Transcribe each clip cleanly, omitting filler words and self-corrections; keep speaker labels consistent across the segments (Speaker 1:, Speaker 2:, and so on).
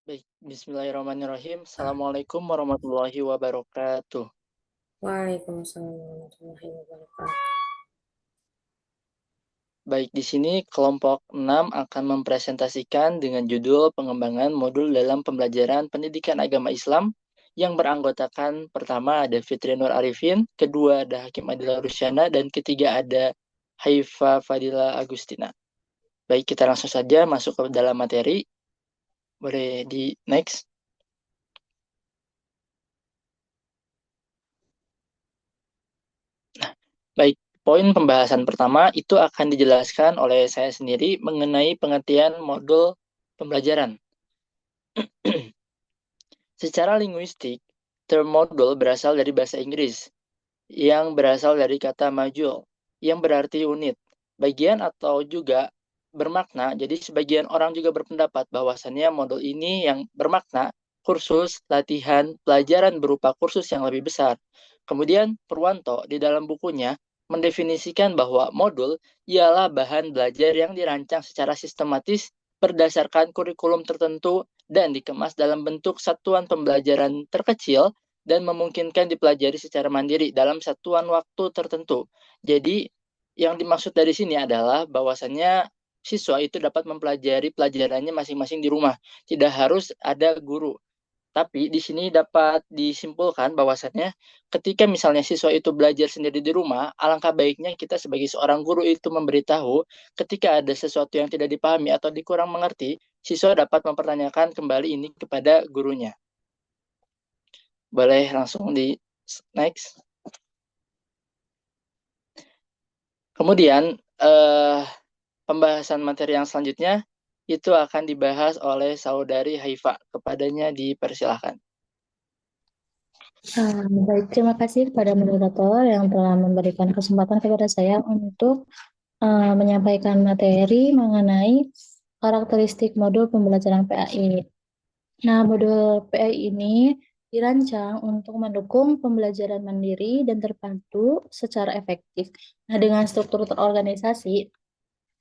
Speaker 1: Baik, bismillahirrahmanirrahim. Assalamualaikum warahmatullahi wabarakatuh.
Speaker 2: Waalaikumsalam warahmatullahi wabarakatuh.
Speaker 1: Baik, di sini kelompok 6 akan mempresentasikan dengan judul pengembangan modul dalam pembelajaran pendidikan agama Islam yang beranggotakan pertama ada Fitri Nur Arifin, kedua ada Hakim Adila Rusyana, dan ketiga ada Haifa Fadila Agustina. Baik, kita langsung saja masuk ke dalam materi. Boleh di next. Baik, poin pembahasan pertama itu akan dijelaskan oleh saya sendiri mengenai pengertian modul pembelajaran. Secara linguistik, term modul berasal dari bahasa Inggris yang berasal dari kata module yang berarti unit, bagian atau juga bermakna. Jadi sebagian orang juga berpendapat bahwasannya modul ini yang bermakna kursus, latihan, pelajaran berupa kursus yang lebih besar. Kemudian Purwanto di dalam bukunya mendefinisikan bahwa modul ialah bahan belajar yang dirancang secara sistematis berdasarkan kurikulum tertentu dan dikemas dalam bentuk satuan pembelajaran terkecil dan memungkinkan dipelajari secara mandiri dalam satuan waktu tertentu. Jadi, yang dimaksud dari sini adalah bahwasannya siswa itu dapat mempelajari pelajarannya masing-masing di rumah. Tidak harus ada guru. Tapi di sini dapat disimpulkan bahwasannya ketika misalnya siswa itu belajar sendiri di rumah, alangkah baiknya kita sebagai seorang guru itu memberitahu ketika ada sesuatu yang tidak dipahami atau dikurang mengerti, siswa dapat mempertanyakan kembali ini kepada gurunya. Boleh langsung di next. Kemudian pembahasan materi yang selanjutnya itu akan dibahas oleh saudari Haifa. Kepadanya dipersilahkan.
Speaker 2: Baik, terima kasih kepada moderator yang telah memberikan kesempatan kepada saya untuk menyampaikan materi mengenai karakteristik modul pembelajaran PAI. Nah, modul PAI ini dirancang untuk mendukung pembelajaran mandiri dan terpadu secara efektif. Nah, dengan struktur terorganisasi,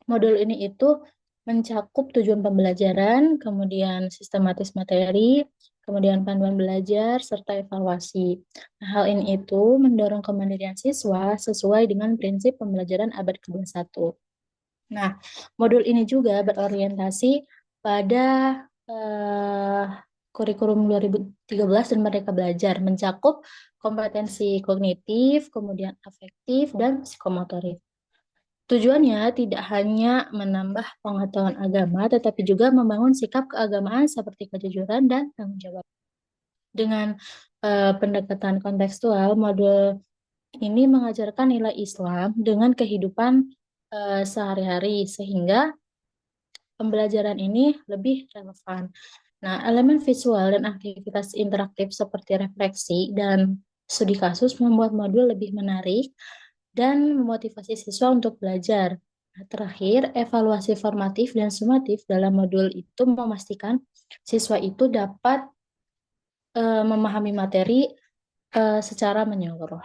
Speaker 2: modul ini itu mencakup tujuan pembelajaran, kemudian sistematis materi, kemudian panduan belajar, serta evaluasi. Nah, hal ini itu mendorong kemandirian siswa sesuai dengan prinsip pembelajaran abad ke-21. Nah, modul ini juga berorientasi pada eh, kurikulum 2013 dan Merdeka Belajar, mencakup kompetensi kognitif, kemudian afektif, dan psikomotorik. Tujuannya tidak hanya menambah pengetahuan agama, tetapi juga membangun sikap keagamaan seperti kejujuran dan tanggung jawab. Dengan pendekatan kontekstual, modul ini mengajarkan nilai Islam dengan kehidupan sehari-hari, sehingga pembelajaran ini lebih relevan. Nah, elemen visual dan aktivitas interaktif seperti refleksi dan studi kasus membuat modul lebih menarik dan memotivasi siswa untuk belajar. Nah, terakhir, evaluasi formatif dan sumatif dalam modul itu memastikan siswa itu dapat memahami materi secara menyeluruh.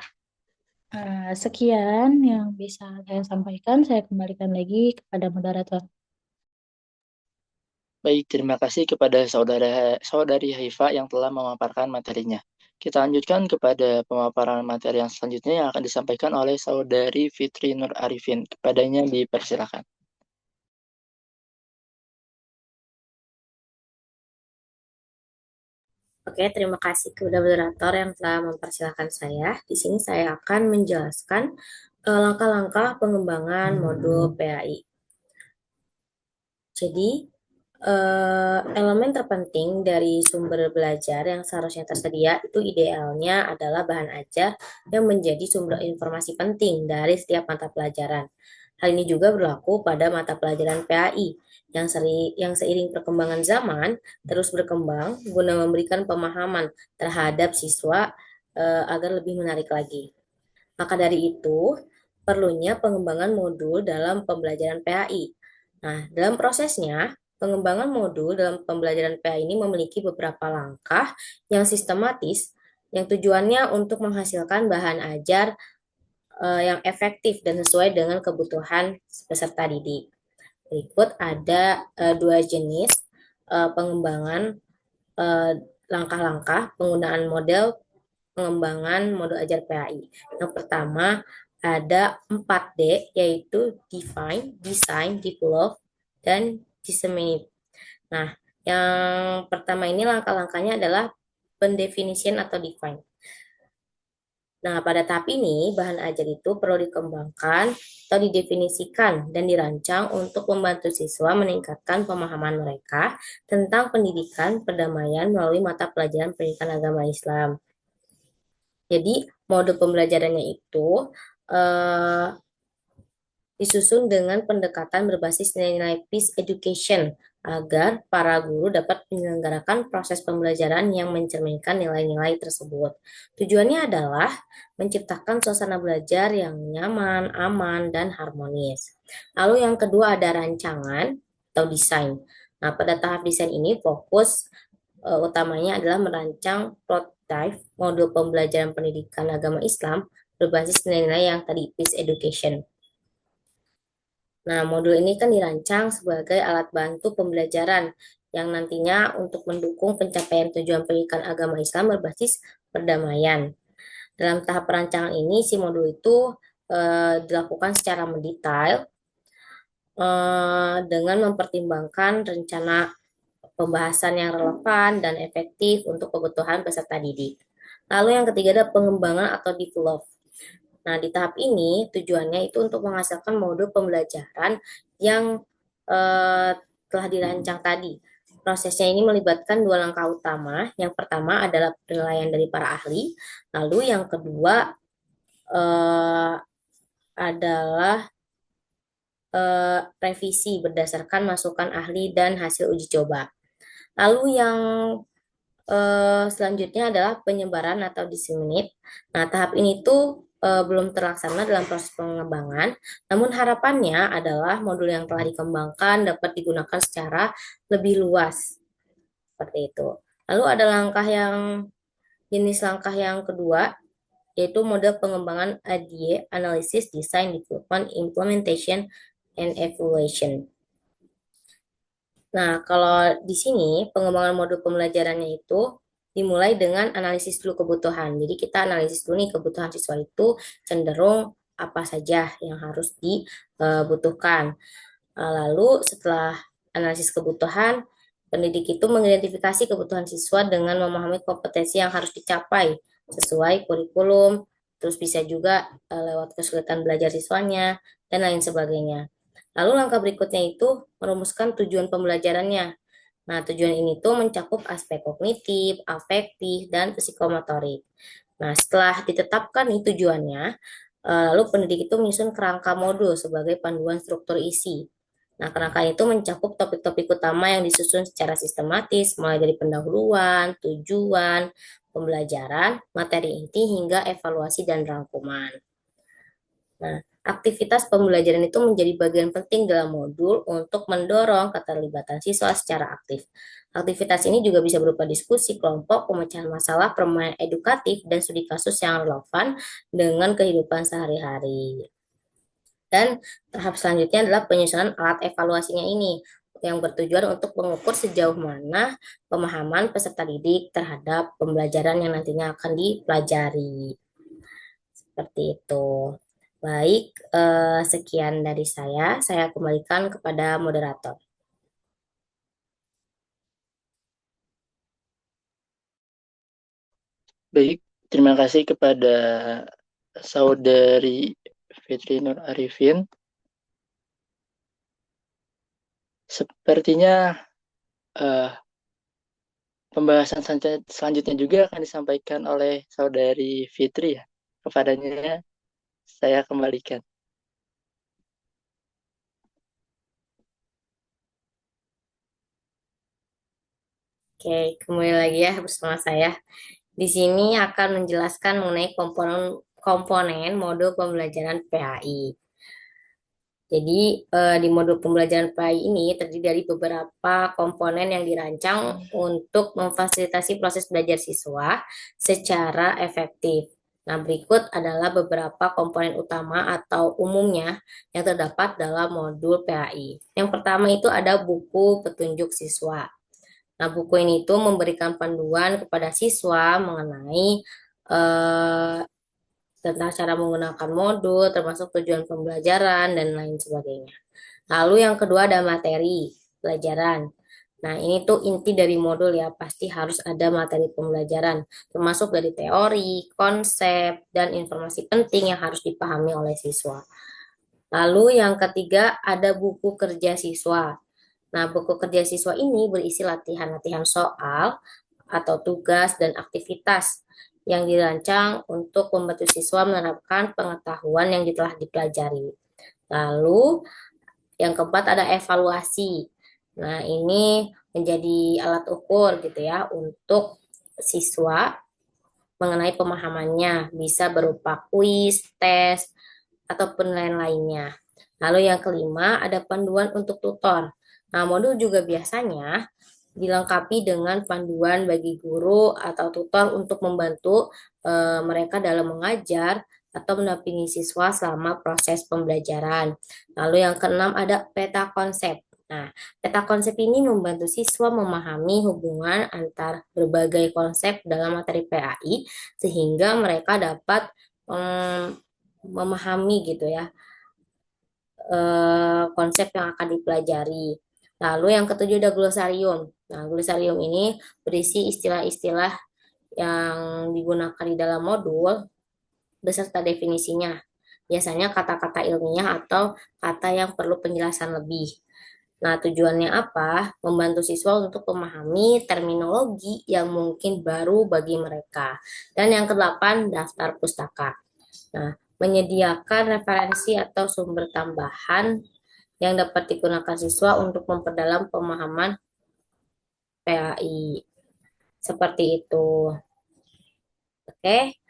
Speaker 2: Sekian yang bisa saya sampaikan. Saya kembalikan lagi kepada moderator.
Speaker 1: Baik, terima kasih kepada saudari Haifa yang telah memaparkan materinya. Kita lanjutkan kepada pemaparan materi yang selanjutnya yang akan disampaikan oleh saudari Fitri Nur Arifin. Kepadanya dipersilakan.
Speaker 2: Oke, terima kasih kepada moderator yang telah mempersilahkan saya. Di sini saya akan menjelaskan langkah-langkah pengembangan modul PAI. Jadi, elemen terpenting dari sumber belajar yang seharusnya tersedia itu idealnya adalah bahan ajar yang menjadi sumber informasi penting dari setiap mata pelajaran. Hal ini juga berlaku pada mata pelajaran PAI yang seiring perkembangan zaman terus berkembang guna memberikan pemahaman terhadap siswa agar lebih menarik lagi. Maka dari itu, perlunya pengembangan modul dalam pembelajaran PAI. Nah, dalam prosesnya, pengembangan modul dalam pembelajaran PAI ini memiliki beberapa langkah yang sistematis yang tujuannya untuk menghasilkan bahan ajar yang efektif dan sesuai dengan kebutuhan peserta didik. Berikut ada dua jenis pengembangan
Speaker 3: langkah-langkah penggunaan model pengembangan modul ajar PAI. Yang pertama ada 4D, yaitu define, design, develop, dan disseminate. Nah, yang pertama ini langkah-langkahnya adalah pendefinisian atau define. Nah, pada tahap ini, bahan ajar itu perlu dikembangkan atau didefinisikan dan dirancang untuk membantu siswa meningkatkan pemahaman mereka tentang pendidikan perdamaian melalui mata pelajaran pendidikan agama Islam. Jadi, mode pembelajarannya itu eh, disusun dengan pendekatan berbasis nilai-nilai peace education agar para guru dapat menyelenggarakan proses pembelajaran yang mencerminkan nilai-nilai tersebut. Tujuannya adalah menciptakan suasana belajar yang nyaman, aman, dan harmonis. Lalu yang kedua ada rancangan atau desain. Nah, pada tahap desain ini fokus utamanya adalah merancang prototipe modul pembelajaran pendidikan agama Islam berbasis nilai-nilai yang tadi peace education. Nah, modul ini kan dirancang sebagai alat bantu pembelajaran yang nantinya untuk mendukung pencapaian tujuan pendidikan agama Islam berbasis perdamaian. Dalam tahap perancangan ini, si modul itu dilakukan secara mendetail dengan mempertimbangkan rencana pembahasan yang relevan dan efektif untuk kebutuhan peserta didik. Lalu yang ketiga ada pengembangan atau develop. Nah, di tahap ini tujuannya itu untuk menghasilkan modul pembelajaran yang telah dirancang tadi. Prosesnya ini melibatkan dua langkah utama. Yang pertama adalah penilaian dari para ahli, lalu yang kedua adalah revisi berdasarkan masukan ahli dan hasil uji coba. Lalu yang selanjutnya adalah penyebaran atau disseminate. Nah, tahap ini tuh belum terlaksana dalam proses pengembangan, namun harapannya adalah modul yang telah dikembangkan dapat digunakan secara lebih luas. Seperti itu. Lalu ada jenis langkah yang kedua, yaitu model pengembangan ADIE, Analysis, Design, Development, Implementation, and Evaluation. Nah, kalau di sini pengembangan modul pembelajarannya itu dimulai dengan analisis dulu kebutuhan. Jadi kita analisis dulu nih kebutuhan siswa itu cenderung apa saja yang harus dibutuhkan. Lalu setelah analisis kebutuhan, pendidik itu mengidentifikasi kebutuhan siswa dengan memahami kompetensi yang harus dicapai sesuai kurikulum, terus bisa juga lewat kesulitan belajar siswanya, dan lain sebagainya. Lalu langkah berikutnya itu merumuskan tujuan pembelajarannya. Nah, tujuan ini tuh mencakup aspek kognitif, afektif, dan psikomotorik. Nah, setelah ditetapkan nih tujuannya, lalu pendidik itu menyusun kerangka modul sebagai panduan struktur isi. Nah, kerangka itu mencakup topik-topik utama yang disusun secara sistematis, mulai dari pendahuluan, tujuan, pembelajaran, materi inti, hingga evaluasi dan rangkuman. Nah, aktivitas pembelajaran itu menjadi bagian penting dalam modul untuk mendorong keterlibatan siswa secara aktif. Aktivitas ini juga bisa berupa diskusi kelompok, pemecahan masalah, permainan edukatif, dan studi kasus yang relevan dengan kehidupan sehari-hari. Dan tahap selanjutnya adalah penyusunan alat evaluasinya ini yang bertujuan untuk mengukur sejauh mana pemahaman peserta didik terhadap pembelajaran yang nantinya akan dipelajari. Seperti itu. Baik, sekian dari saya. Saya kembalikan kepada moderator.
Speaker 1: Baik, terima kasih kepada Saudari Fitri Nur Arifin. Sepertinya pembahasan selanjutnya juga akan disampaikan oleh Saudari Fitri ya. Kepadanya saya kembalikan.
Speaker 3: Oke, kembali lagi ya bersama saya. Di sini akan menjelaskan mengenai komponen modul pembelajaran PAI. Jadi di modul pembelajaran PAI ini terdiri dari beberapa komponen yang dirancang untuk memfasilitasi proses belajar siswa secara efektif. Nah, berikut adalah beberapa komponen utama atau umumnya yang terdapat dalam modul PAI. Yang pertama itu ada buku petunjuk siswa. Nah, buku ini tuh memberikan panduan kepada siswa mengenai eh, tentang cara menggunakan modul, termasuk tujuan pembelajaran dan lain sebagainya. Lalu yang kedua ada materi pelajaran. Nah, ini tuh inti dari modul ya, pasti harus ada materi pembelajaran, termasuk dari teori, konsep, dan informasi penting yang harus dipahami oleh siswa. Lalu yang ketiga ada buku kerja siswa. Nah, buku kerja siswa ini berisi latihan-latihan soal atau tugas dan aktivitas yang dirancang untuk membantu siswa menerapkan pengetahuan yang telah dipelajari. Lalu yang keempat ada evaluasi. Nah, ini menjadi alat ukur gitu ya untuk siswa mengenai pemahamannya, bisa berupa kuis, tes, atau penilaian lainnya. Lalu yang kelima ada panduan untuk tutor. Nah, modul juga biasanya dilengkapi dengan panduan bagi guru atau tutor untuk membantu mereka dalam mengajar atau mendampingi siswa selama proses pembelajaran. Lalu yang keenam ada peta konsep. Nah, peta konsep ini membantu siswa memahami hubungan antar berbagai konsep dalam materi PAI sehingga mereka dapat memahami gitu ya konsep yang akan dipelajari. Lalu yang ketujuh ada glosarium. Nah, glosarium ini berisi istilah-istilah yang digunakan di dalam modul beserta definisinya. Biasanya kata-kata ilmiah atau kata yang perlu penjelasan lebih. Nah, tujuannya apa? Membantu siswa untuk memahami terminologi yang mungkin baru bagi mereka. Dan yang kedelapan, daftar pustaka. Nah, menyediakan referensi atau sumber tambahan yang dapat digunakan siswa untuk memperdalam pemahaman PAI. Seperti itu. Oke,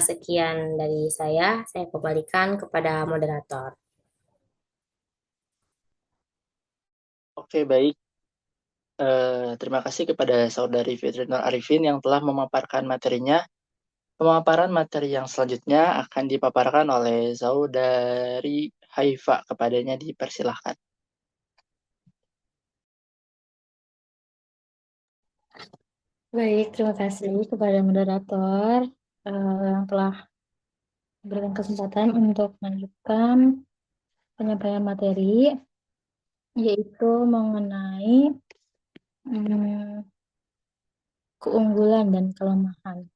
Speaker 3: sekian dari saya kembalikan kepada moderator.
Speaker 1: Oke, baik. Terima kasih kepada Saudari Fitri Nur Arifin yang telah memaparkan materinya. Pemaparan materi yang selanjutnya akan dipaparkan oleh Saudari Haifa. Kepadanya dipersilahkan.
Speaker 2: Baik, terima kasih kepada moderator yang telah memberikan kesempatan untuk melanjutkan penyampaian materi, yaitu mengenai keunggulan dan kelemahan.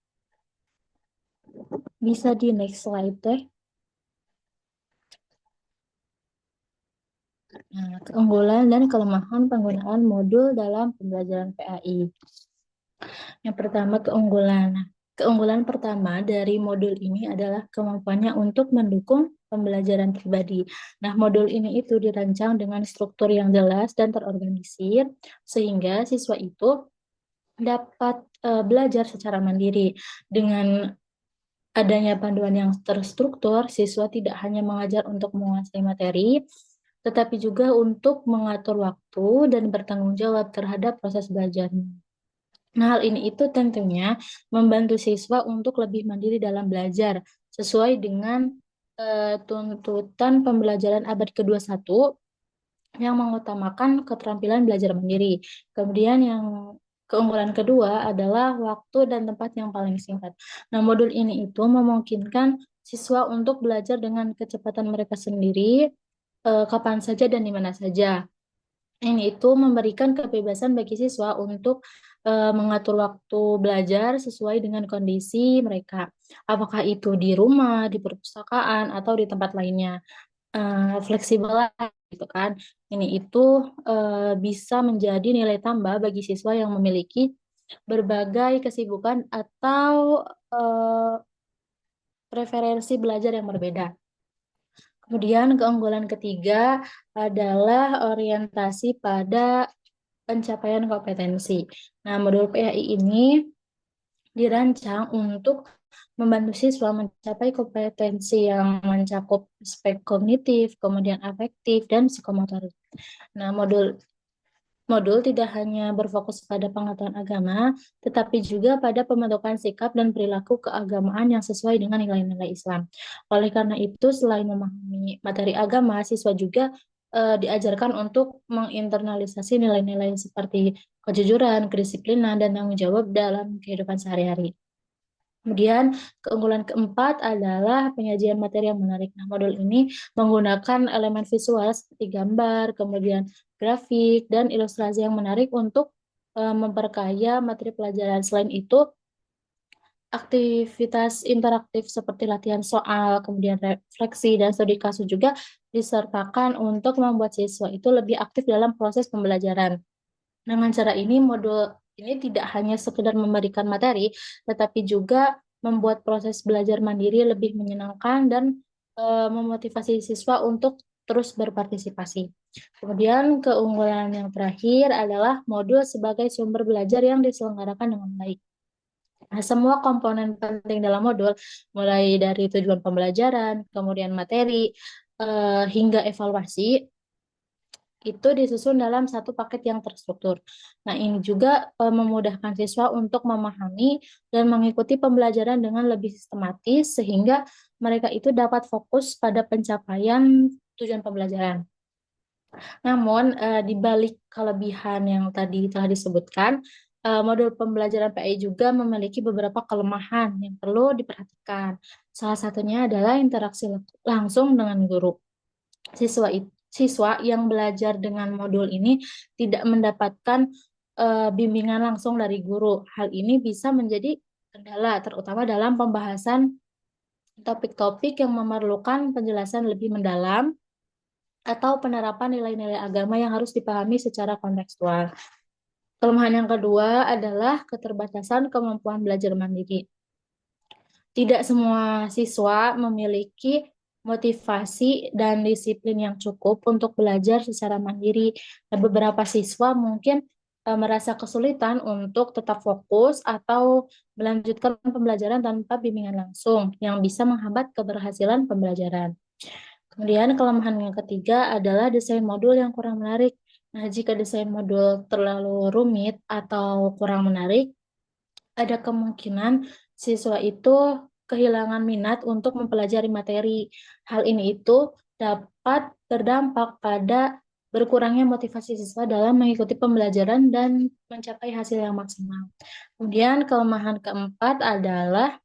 Speaker 2: Bisa di next slide deh. Nah, keunggulan dan kelemahan penggunaan modul dalam pembelajaran PAI. Yang pertama, keunggulan. Nah, keunggulan pertama dari modul ini adalah kemampuannya untuk mendukung pembelajaran pribadi. Nah, modul ini itu dirancang dengan struktur yang jelas dan terorganisir, sehingga siswa itu dapat belajar secara mandiri. Dengan adanya panduan yang terstruktur, siswa tidak hanya mengajar untuk menguasai materi, tetapi juga untuk mengatur waktu dan bertanggung jawab terhadap proses belajarnya. Nah, hal ini itu tentunya membantu siswa untuk lebih mandiri dalam belajar, sesuai dengan tuntutan pembelajaran abad ke-21 yang mengutamakan keterampilan belajar mandiri. Kemudian yang keunggulan kedua adalah waktu dan tempat yang paling singkat. Nah, modul ini itu memungkinkan siswa untuk belajar dengan kecepatan mereka sendiri, kapan saja dan di mana saja. Ini itu memberikan kebebasan bagi siswa untuk mengatur waktu belajar sesuai dengan kondisi mereka. Apakah itu di rumah, di perpustakaan, atau di tempat lainnya. Fleksibel lah gitu kan. Ini itu bisa menjadi nilai tambah bagi siswa yang memiliki berbagai kesibukan atau preferensi belajar yang berbeda. Kemudian keunggulan ketiga adalah orientasi pada pencapaian kompetensi. Nah, modul PAI ini dirancang untuk membantu siswa mencapai kompetensi yang mencakup aspek kognitif, kemudian afektif, dan psikomotorik. Nah, modul tidak hanya berfokus pada pengetahuan agama, tetapi juga pada pembentukan sikap dan perilaku keagamaan yang sesuai dengan nilai-nilai Islam. Oleh karena itu, selain memahami materi agama, siswa juga diajarkan untuk menginternalisasi nilai-nilai seperti kejujuran, kedisiplinan, dan tanggung jawab dalam kehidupan sehari-hari. Kemudian keunggulan keempat adalah penyajian materi yang menarik. Nah, modul ini menggunakan elemen visual seperti gambar, kemudian grafik, dan ilustrasi yang menarik untuk memperkaya materi pelajaran. Selain itu, aktivitas interaktif seperti latihan soal, kemudian refleksi, dan studi kasus juga disertakan untuk membuat siswa itu lebih aktif dalam proses pembelajaran. Dengan cara ini, modul ini tidak hanya sekedar memberikan materi, tetapi juga membuat proses belajar mandiri lebih menyenangkan dan memotivasi siswa untuk terus berpartisipasi. Kemudian keunggulan yang terakhir adalah modul sebagai sumber belajar yang diselenggarakan dengan baik. Nah, semua komponen penting dalam modul, mulai dari tujuan pembelajaran, kemudian materi, hingga evaluasi, itu disusun dalam satu paket yang terstruktur. Nah, ini juga memudahkan siswa untuk memahami dan mengikuti pembelajaran dengan lebih sistematis, sehingga mereka itu dapat fokus pada pencapaian tujuan pembelajaran. Namun, di balik kelebihan yang tadi telah disebutkan, modul pembelajaran PAI juga memiliki beberapa kelemahan yang perlu diperhatikan. Salah satunya adalah interaksi langsung dengan guru. Siswa yang belajar dengan modul ini tidak mendapatkan bimbingan langsung dari guru. Hal ini bisa menjadi kendala, terutama dalam pembahasan topik-topik yang memerlukan penjelasan lebih mendalam atau penerapan nilai-nilai agama yang harus dipahami secara kontekstual. Kelemahan yang kedua adalah keterbatasan kemampuan belajar mandiri. Tidak semua siswa memiliki motivasi dan disiplin yang cukup untuk belajar secara mandiri. Dan beberapa siswa mungkin merasa kesulitan untuk tetap fokus atau melanjutkan pembelajaran tanpa bimbingan langsung yang bisa menghambat keberhasilan pembelajaran. Kemudian kelemahan yang ketiga adalah desain modul yang kurang menarik. Nah, jika desain modul terlalu rumit atau kurang menarik, ada kemungkinan siswa itu kehilangan minat untuk mempelajari materi. Hal ini itu dapat berdampak pada berkurangnya motivasi siswa dalam mengikuti pembelajaran dan mencapai hasil yang maksimal. Kemudian kelemahan keempat adalah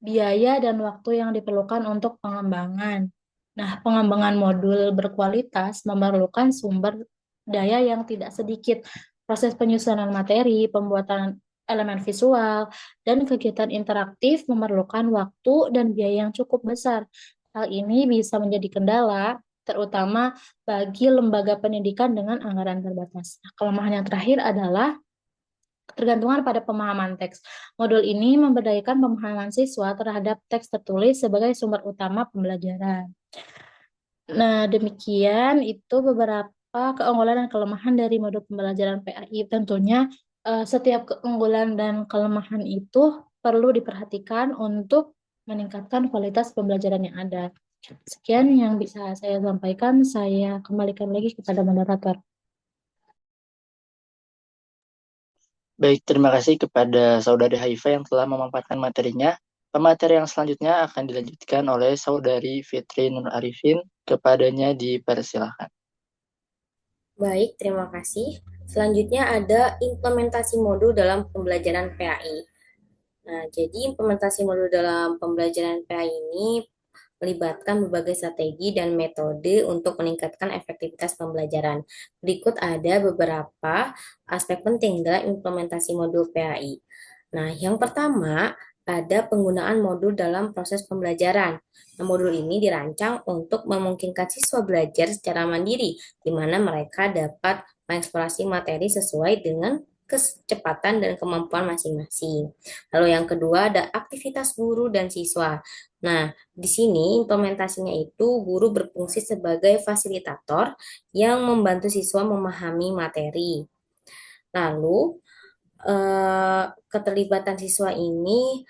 Speaker 2: biaya dan waktu yang diperlukan untuk pengembangan. Nah, pengembangan modul berkualitas memerlukan sumber daya yang tidak sedikit. Proses penyusunan materi, pembuatan elemen visual, dan kegiatan interaktif memerlukan waktu dan biaya yang cukup besar. Hal ini bisa menjadi kendala, terutama bagi lembaga pendidikan dengan anggaran terbatas. Nah, kelemahan yang terakhir adalah ketergantungan pada pemahaman teks. Modul ini memberdayakan pemahaman siswa terhadap teks tertulis sebagai sumber utama pembelajaran. Nah, demikian itu beberapa keunggulan dan kelemahan dari modul pembelajaran PAI. Tentunya setiap keunggulan dan kelemahan itu perlu diperhatikan untuk meningkatkan kualitas pembelajaran yang ada. Sekian yang bisa saya sampaikan. Saya kembalikan lagi kepada moderator.
Speaker 1: Baik, terima kasih kepada Saudari Haifa yang telah memaparkan materinya. Pemateri yang selanjutnya akan dilanjutkan oleh Saudari Fitri Nur Arifin. Kepadanya dipersilakan.
Speaker 3: Baik, terima kasih. Selanjutnya ada implementasi modul dalam pembelajaran PAI. Nah, jadi implementasi modul dalam pembelajaran PAI ini melibatkan berbagai strategi dan metode untuk meningkatkan efektivitas pembelajaran. Berikut ada beberapa aspek penting dalam implementasi modul PAI. Nah, yang pertama ada penggunaan modul dalam proses pembelajaran. Nah, modul ini dirancang untuk memungkinkan siswa belajar secara mandiri, di mana mereka dapat mengeksplorasi materi sesuai dengan kecepatan dan kemampuan masing-masing. Lalu yang kedua ada aktivitas guru dan siswa. Nah, di sini implementasinya itu guru berfungsi sebagai fasilitator yang membantu siswa memahami materi. Lalu, keterlibatan siswa ini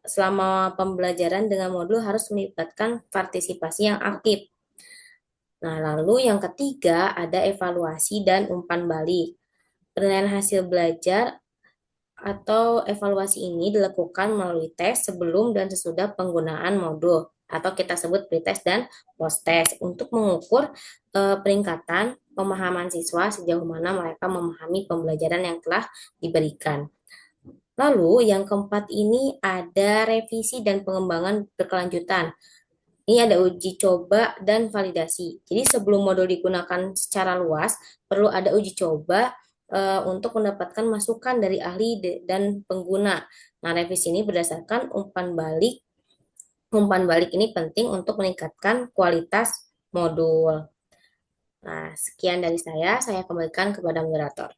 Speaker 3: selama pembelajaran dengan modul harus melibatkan partisipasi yang aktif. Nah, lalu yang ketiga ada evaluasi dan umpan balik. Penilaian hasil belajar atau evaluasi ini dilakukan melalui tes sebelum dan sesudah penggunaan modul. atau kita sebut pretest dan posttest untuk mengukur peningkatan pemahaman siswa sejauh mana mereka memahami pembelajaran yang telah diberikan. Lalu yang keempat ini ada revisi dan pengembangan berkelanjutan. Ini ada uji coba dan validasi. Jadi sebelum modul digunakan secara luas, perlu ada uji coba untuk mendapatkan masukan dari ahli dan pengguna. Nah, revisi ini berdasarkan umpan balik. Umpan balik ini penting untuk meningkatkan kualitas modul. Nah, sekian dari saya kembalikan kepada moderator.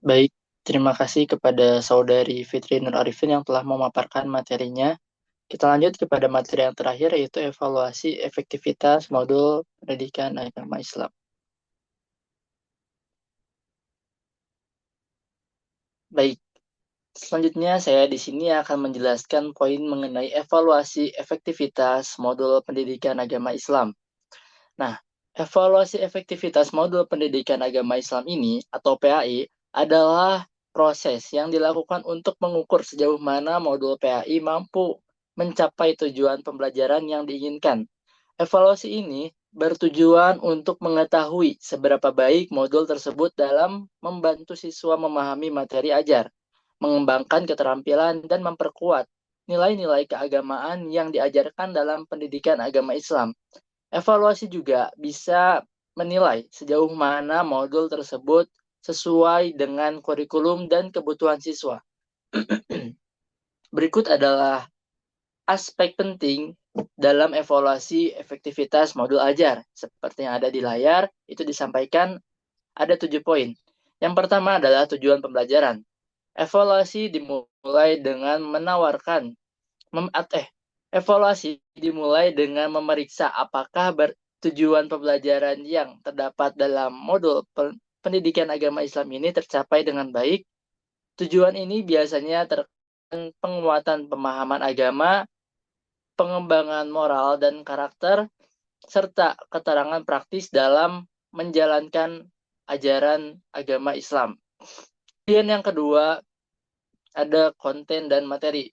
Speaker 1: Baik, terima kasih kepada Saudari Fitri Nur Arifin yang telah memaparkan materinya. Kita lanjut kepada materi yang terakhir, yaitu evaluasi efektivitas modul pendidikan agama Islam. Baik, selanjutnya saya di sini akan menjelaskan poin mengenai evaluasi efektivitas modul pendidikan agama Islam. Nah, evaluasi efektivitas modul pendidikan agama Islam ini, atau PAI, adalah proses yang dilakukan untuk mengukur sejauh mana modul PAI mampu mencapai tujuan pembelajaran yang diinginkan. Evaluasi ini bertujuan untuk mengetahui seberapa baik modul tersebut dalam membantu siswa memahami materi ajar, mengembangkan keterampilan, dan memperkuat nilai-nilai keagamaan yang diajarkan dalam pendidikan agama Islam. Evaluasi juga bisa menilai sejauh mana modul tersebut sesuai dengan kurikulum dan kebutuhan siswa. Berikut adalah aspek penting dalam evaluasi efektivitas modul ajar. Seperti yang ada di layar, itu disampaikan ada 7 poin. Yang pertama adalah tujuan pembelajaran. Evaluasi dimulai dengan evaluasi dimulai dengan memeriksa apakah tujuan pembelajaran yang terdapat dalam modul pendidikan agama Islam ini tercapai dengan baik. Tujuan ini biasanya terkait penguatan pemahaman agama, pengembangan moral dan karakter, serta keterangan praktis dalam menjalankan ajaran agama Islam. Kemudian yang kedua, ada konten dan materi.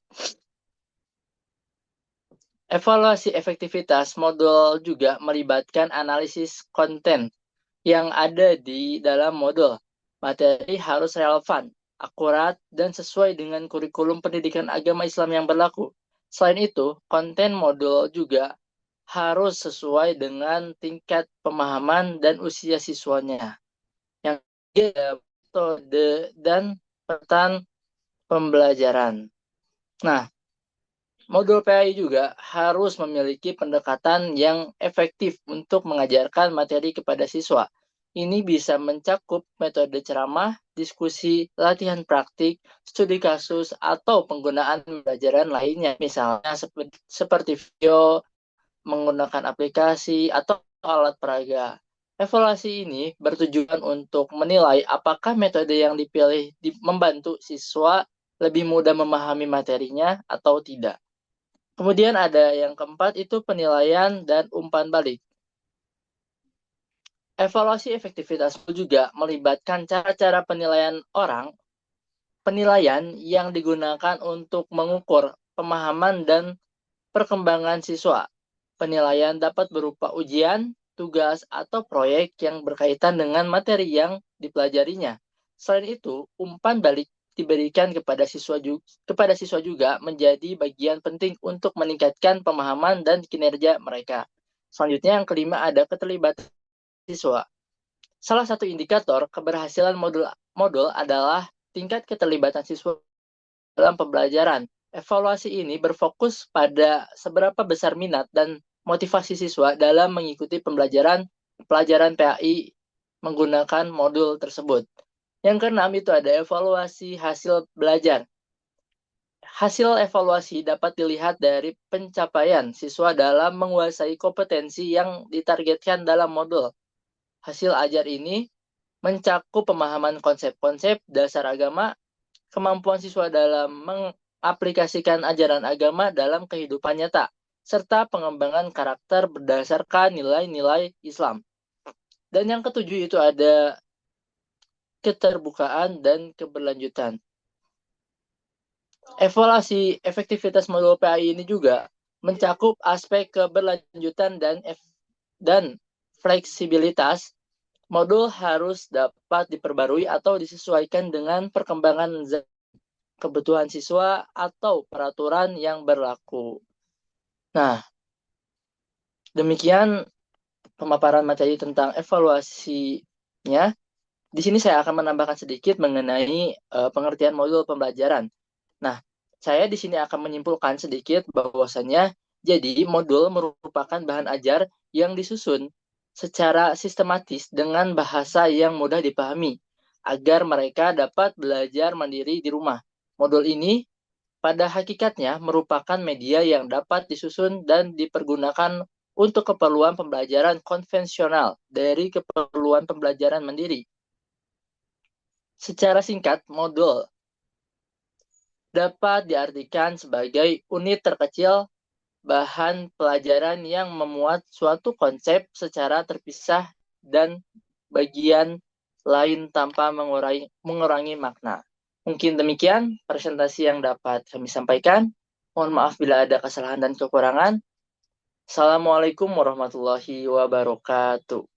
Speaker 1: Evaluasi efektivitas modul juga melibatkan analisis konten yang ada di dalam modul. Materi harus relevan, akurat, dan sesuai dengan kurikulum pendidikan agama Islam yang berlaku. Selain itu, konten modul juga harus sesuai dengan tingkat pemahaman dan usia siswanya. Yang ketiga, metode dan petan pembelajaran. Nah, modul PAI juga harus memiliki pendekatan yang efektif untuk mengajarkan materi kepada siswa. Ini bisa mencakup metode ceramah, diskusi, latihan praktik, studi kasus, atau penggunaan pembelajaran lainnya. Misalnya seperti video, menggunakan aplikasi, atau alat peraga. Evaluasi ini bertujuan untuk menilai apakah metode yang dipilih membantu siswa lebih mudah memahami materinya atau tidak. Kemudian ada yang keempat, itu penilaian dan umpan balik. Evaluasi efektivitas juga melibatkan cara-cara penilaian yang digunakan untuk mengukur pemahaman dan perkembangan siswa. Penilaian dapat berupa ujian, tugas, atau proyek yang berkaitan dengan materi yang dipelajarinya. Selain itu, umpan balik diberikan kepada siswa juga menjadi bagian penting untuk meningkatkan pemahaman dan kinerja mereka. Selanjutnya yang kelima ada keterlibatan siswa. Salah satu indikator keberhasilan modul adalah tingkat keterlibatan siswa dalam pembelajaran. Evaluasi ini berfokus pada seberapa besar minat dan motivasi siswa dalam mengikuti pelajaran PAI menggunakan modul tersebut. Yang keenam itu ada evaluasi hasil belajar. Hasil evaluasi dapat dilihat dari pencapaian siswa dalam menguasai kompetensi yang ditargetkan dalam modul. Hasil ajar ini mencakup pemahaman konsep-konsep dasar agama, kemampuan siswa dalam mengaplikasikan ajaran agama dalam kehidupan nyata, serta pengembangan karakter berdasarkan nilai-nilai Islam. Dan yang ketujuh itu ada keterbukaan dan keberlanjutan. Evaluasi efektivitas modul PAI ini juga mencakup aspek keberlanjutan dan fleksibilitas. Modul harus dapat diperbarui atau disesuaikan dengan perkembangan kebutuhan siswa atau peraturan yang berlaku. Nah, demikian pemaparan materi tentang evaluasinya. Di sini saya akan menambahkan sedikit mengenai pengertian modul pembelajaran. Nah, saya di sini akan menyimpulkan sedikit bahwasannya jadi modul merupakan bahan ajar yang disusun secara sistematis dengan bahasa yang mudah dipahami agar mereka dapat belajar mandiri di rumah. Modul ini pada hakikatnya merupakan media yang dapat disusun dan dipergunakan untuk keperluan pembelajaran konvensional dari keperluan pembelajaran mandiri. Secara singkat, modul dapat diartikan sebagai unit terkecil bahan pelajaran yang memuat suatu konsep secara terpisah dan bagian lain tanpa mengurangi makna. Mungkin demikian presentasi yang dapat kami sampaikan. Mohon maaf bila ada kesalahan dan kekurangan. Assalamualaikum warahmatullahi wabarakatuh.